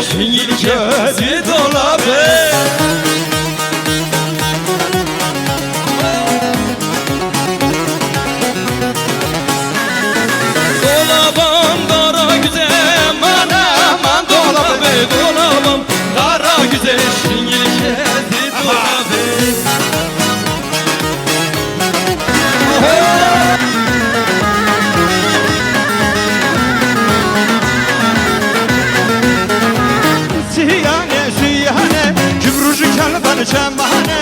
şiirkezi dolabı. Dolabım kara güzel, aman aman dolabı. Dolabım kara güzel, şiirkezi dolabı. شمعانه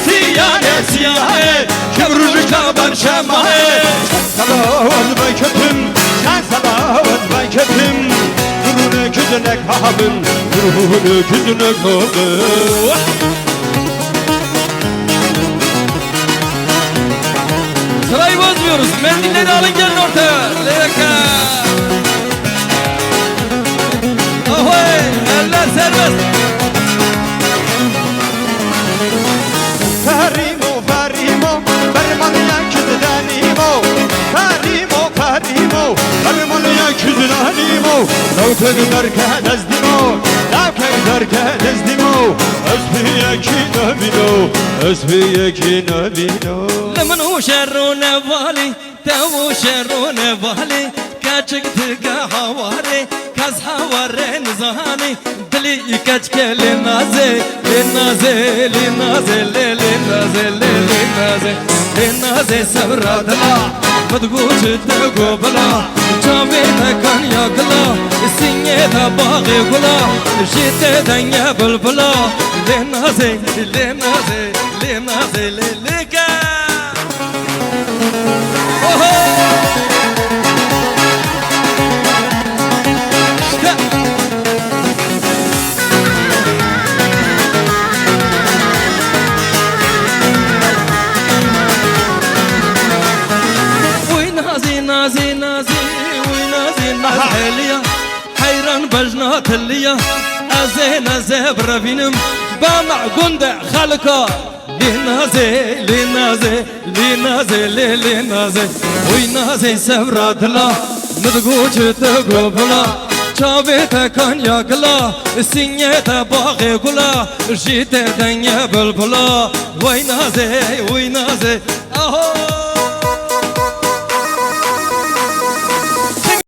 سیانه سیانه کبروج کابر شمعانه سلامت بکتم شان سلامت بکتم درونه کدنه کابن درونه کدنه کابن sırayı bozmuyoruz. Mendilleri alın gelin ortaya. Leka. Ahoy, eller serbest. Ferimo, ferimo, fermanıya küzdanimo. Ferimo, ferimo, fermanıya küzdanimo. Davkayı derke dezdimo, davkayı derke dezdimo. Özbiye ki nabino, özbiye ki nabino. Lemnu şerru nevali, tevu şerru nevali. Kaçık tıka havare, kaz havare nizani. Dili kaçke le naze, le naze, le naze, le naze, le naze, le naze sabradla. Madguç te gobla, çave te kan yakla, sinye te bağı gula, jite danya bulbula. Le naze, le naze, le naze, le leka. نازي نازي ونازي نازي حيران بجنات الليا أزين زبر بينم بامع قندع خلقا لنازي لنازي لنازي لنازي وينازي سبرات لا مدقوش تقبلا شابيتا كان ياكلا سنيتا باغي كلا جيتا دنيا بلبلا وينازي وينازي أهو